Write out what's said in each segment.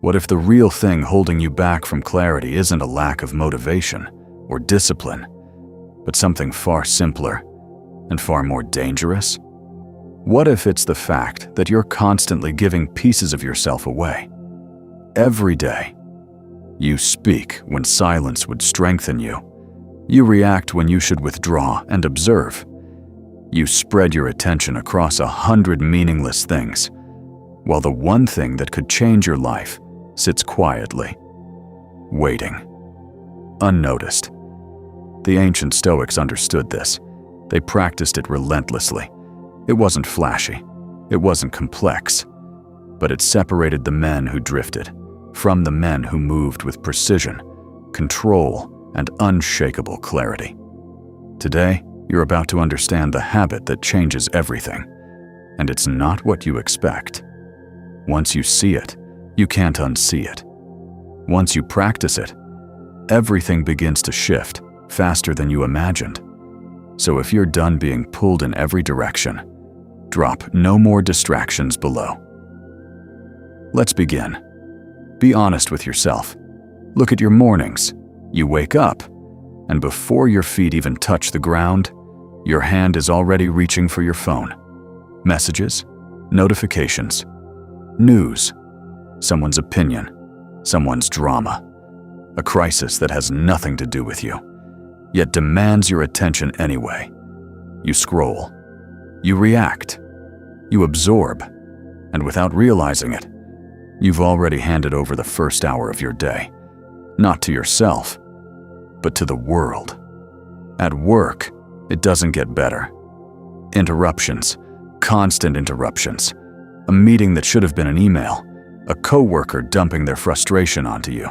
What if the real thing holding you back from clarity isn't a lack of motivation or discipline, but something far simpler and far more dangerous? What if it's the fact that you're constantly giving pieces of yourself away? Every day, you speak when silence would strengthen you. You react when you should withdraw and observe. You spread your attention across 100 meaningless things, while the one thing that could change your life sits quietly, waiting, unnoticed. The ancient Stoics understood this. They practiced it relentlessly. It wasn't flashy, it wasn't complex, but it separated the men who drifted from the men who moved with precision, control, and unshakable clarity. Today, you're about to understand the habit that changes everything, and it's not what you expect. Once you see it, you can't unsee it. Once you practice it, everything begins to shift faster than you imagined. So if you're done being pulled in every direction, drop no more distractions below. Let's begin. Be honest with yourself. Look at your mornings. You wake up, and before your feet even touch the ground, your hand is already reaching for your phone. Messages, notifications, news, someone's opinion, someone's drama, a crisis that has nothing to do with you, yet demands your attention anyway. You scroll, you react, you absorb, and without realizing it, you've already handed over the first hour of your day, not to yourself, but to the world. At work, it doesn't get better. Interruptions, constant interruptions, a meeting that should have been an email, a coworker dumping their frustration onto you,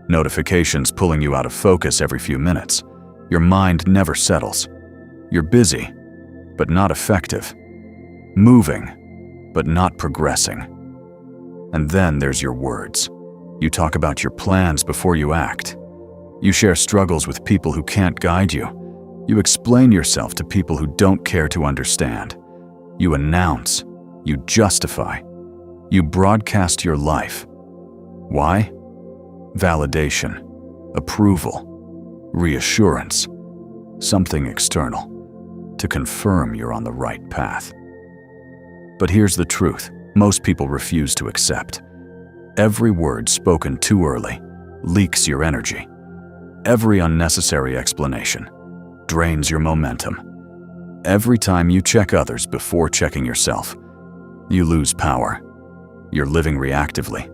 notifications pulling you out of focus every few minutes. Your mind never settles. You're busy, but not effective. Moving, but not progressing. And then there's your words. You talk about your plans before you act. You share struggles with people who can't guide you. You explain yourself to people who don't care to understand. You announce. You justify. You broadcast your life. Why? Validation, approval, reassurance, something external, to confirm you're on the right path. But here's the truth most people refuse to accept. Every word spoken too early leaks your energy. Every unnecessary explanation drains your momentum. Every time you check others before checking yourself, you lose power. You're living reactively,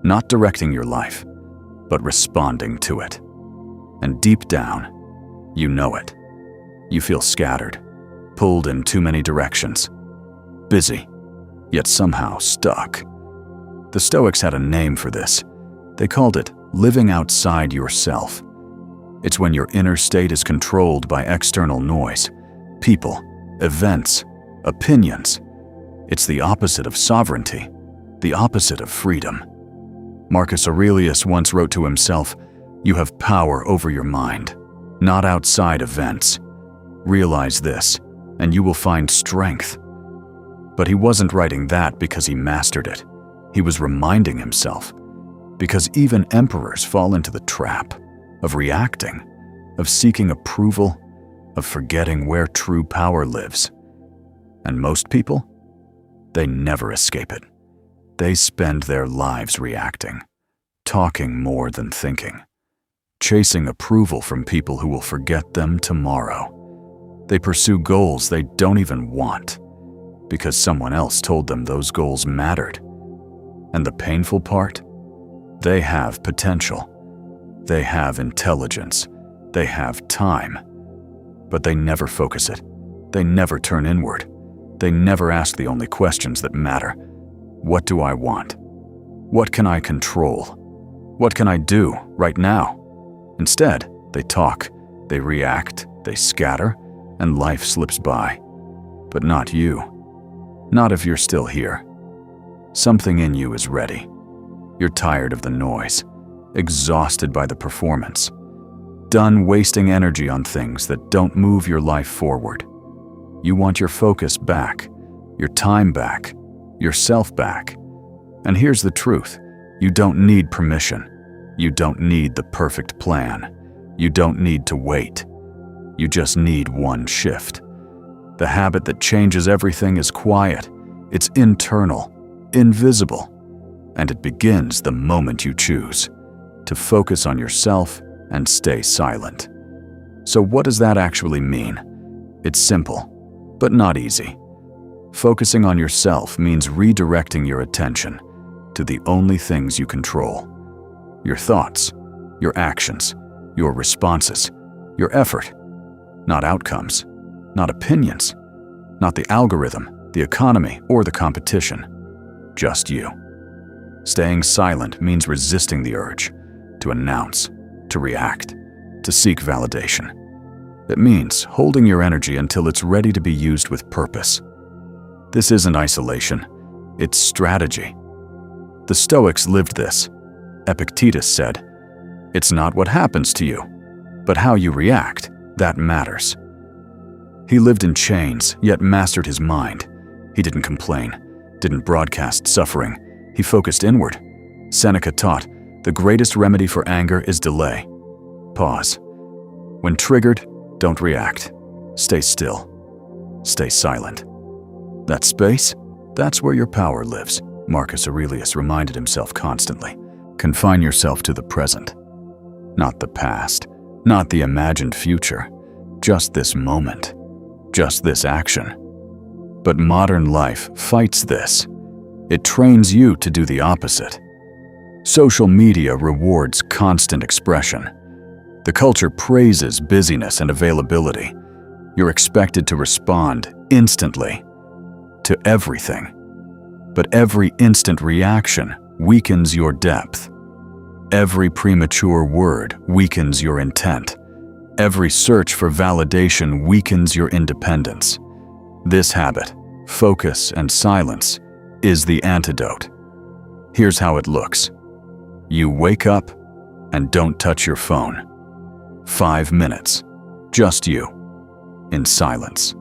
not directing your life, but responding to it. And deep down, you know it. You feel scattered, pulled in too many directions, busy, yet somehow stuck. The Stoics had a name for this. They called it living outside yourself. It's when your inner state is controlled by external noise, people, events, opinions. It's the opposite of sovereignty, the opposite of freedom. Marcus Aurelius once wrote to himself, "You have power over your mind, not outside events. Realize this, and you will find strength." But he wasn't writing that because he mastered it. He was reminding himself, because even emperors fall into the trap of reacting, of seeking approval, of forgetting where true power lives. And most people, they never escape it. They spend their lives reacting, talking more than thinking, chasing approval from people who will forget them tomorrow. They pursue goals they don't even want, because someone else told them those goals mattered. And the painful part? They have potential. They have intelligence. They have time. But they never focus it. They never turn inward. They never ask the only questions that matter. What do I want? What can I control? What can I do right now? Instead, they talk, they react, they scatter, and life slips by. But not you. Not if you're still here. Something in you is ready. You're tired of the noise, exhausted by the performance, done wasting energy on things that don't move your life forward. You want your focus back, your time back, yourself back. And here's the truth. You don't need permission. You don't need the perfect plan. You don't need to wait. You just need one shift. The habit that changes everything is quiet. It's internal, invisible, and it begins the moment you choose to focus on yourself and stay silent. So what does that actually mean? It's simple, but not easy. Focusing on yourself means redirecting your attention to the only things you control: your thoughts, your actions, your responses, your effort. Not outcomes, not opinions, not the algorithm, the economy, or the competition. Just you. Staying silent means resisting the urge to announce, to react, to seek validation. It means holding your energy until it's ready to be used with purpose. This isn't isolation, it's strategy. The Stoics lived this. Epictetus said, "It's not what happens to you, but how you react that matters." He lived in chains, yet mastered his mind. He didn't complain, didn't broadcast suffering. He focused inward. Seneca taught, the greatest remedy for anger is delay. Pause. When triggered, don't react. Stay still. Stay silent. That space, that's where your power lives, Marcus Aurelius reminded himself constantly. Confine yourself to the present. Not the past, not the imagined future. Just this moment. Just this action. But modern life fights this. It trains you to do the opposite. Social media rewards constant expression. The culture praises busyness and availability. You're expected to respond instantly to everything. But every instant reaction weakens your depth. Every premature word weakens your intent. Every search for validation weakens your independence. This habit, focus and silence, is the antidote. Here's how it looks. You wake up and don't touch your phone. 5 minutes, just you, in silence.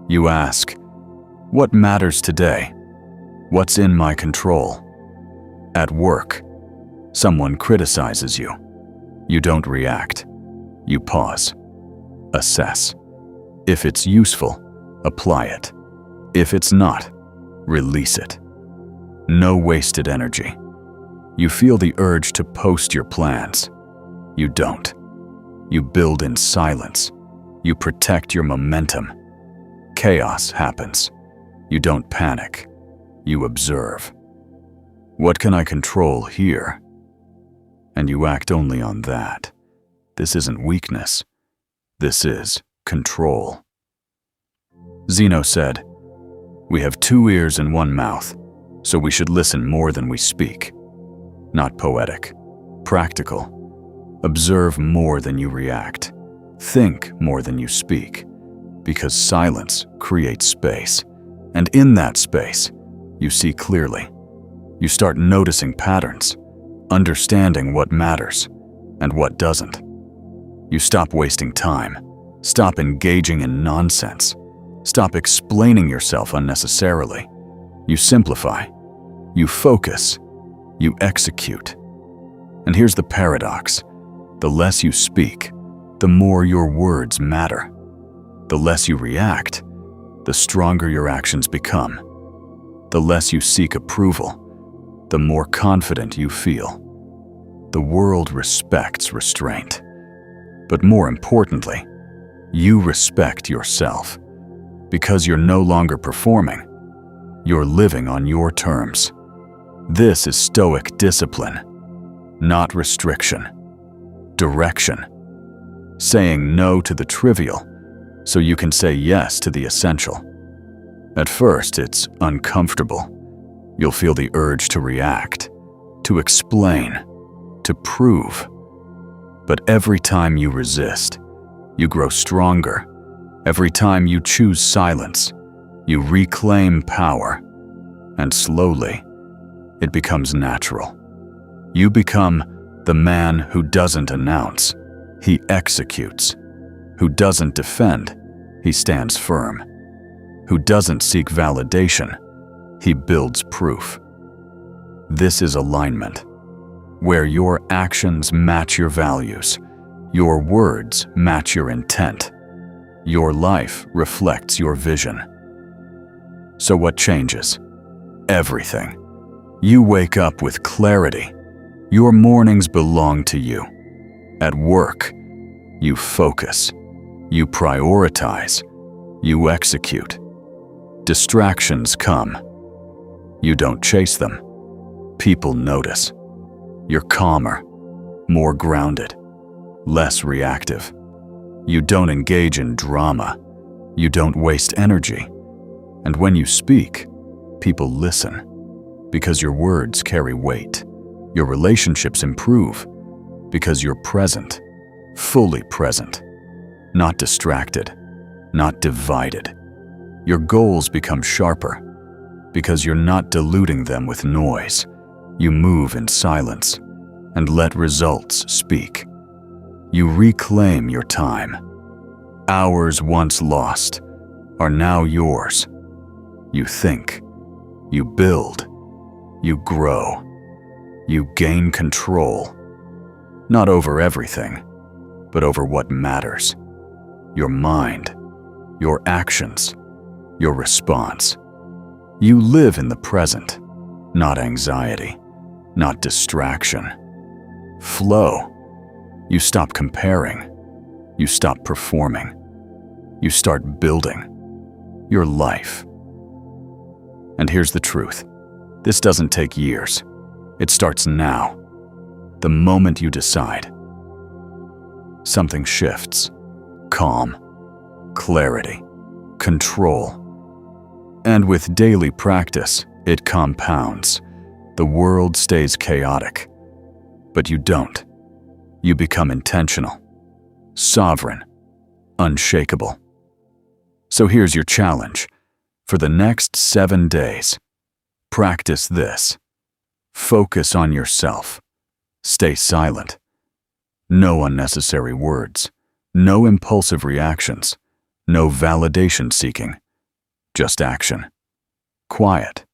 You ask, what matters today? What's in my control? At work, someone criticizes you. You don't react. You pause. Assess. If it's useful, apply it. If it's not, release it. No wasted energy. You feel the urge to post your plans. You don't. You build in silence. You protect your momentum. Chaos happens. You don't panic. You observe. What can I control here? And you act only on that. This isn't weakness. This is control. Zeno said, "We have 2 ears and 1 mouth, so we should listen more than we speak." Not poetic, practical. Observe more than you react. Think more than you speak, because silence creates space. And in that space, you see clearly. You start noticing patterns, understanding what matters and what doesn't. You stop wasting time, stop engaging in nonsense, stop explaining yourself unnecessarily. You simplify, you focus, you execute. And here's the paradox. The less you speak, the more your words matter. The less you react, the stronger your actions become. The less you seek approval, the more confident you feel. The world respects restraint. But more importantly, you respect yourself. Because you're no longer performing, you're living on your terms. This is Stoic discipline, not restriction. Direction. Saying no to the trivial so you can say yes to the essential. At first, it's uncomfortable. You'll feel the urge to react, to explain, to prove. But every time you resist, you grow stronger. Every time you choose silence, you reclaim power. And slowly, it becomes natural. You become the man who doesn't announce, he executes. Who doesn't defend, he stands firm. Who doesn't seek validation, he builds proof. This is alignment. where your actions match your values, your words match your intent, your life reflects your vision. So what changes? Everything. You wake up with clarity. Your mornings belong to you. At work, you focus. You prioritize. You execute. Distractions come. You don't chase them. People notice. You're calmer, more grounded, less reactive. You don't engage in drama. You don't waste energy. And when you speak, people listen because your words carry weight. Your relationships improve because you're present, fully present, not distracted, not divided. Your goals become sharper because you're not diluting them with noise. You move in silence and let results speak. You reclaim your time. Hours once lost are now yours. You think, you build, you grow, you gain control, not over everything, but over what matters. Your mind, your actions, your response. You live in the present, not anxiety, not distraction. Flow. You stop comparing. You stop performing. You start building your life. And here's the truth. This doesn't take years. It starts now. The moment you decide. Something shifts. Calm, clarity, control. And with daily practice, it compounds. The world stays chaotic, but you don't. You become intentional, sovereign, unshakable. So here's your challenge. For the next 7 days, practice this. Focus on yourself. Stay silent. No unnecessary words. No impulsive reactions. No validation seeking. Just action. Quiet.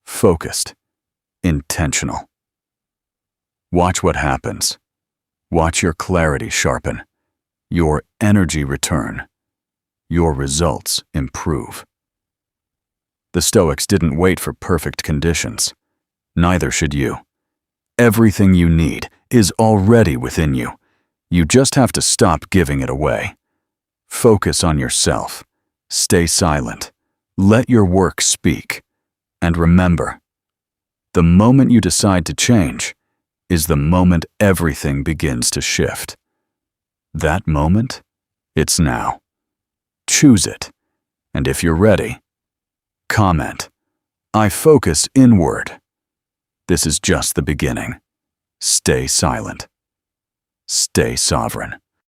Focused. Intentional. Watch what happens. Watch your clarity sharpen. Your energy return. Your results improve. The Stoics didn't wait for perfect conditions. Neither should you. Everything you need is already within you. You just have to stop giving it away. Focus on yourself. Stay silent. Let your work speak. And remember, the moment you decide to change is the moment everything begins to shift. That moment, it's now. Choose it. And if you're ready, comment, "I focus inward." This is just the beginning. Stay silent. Stay sovereign.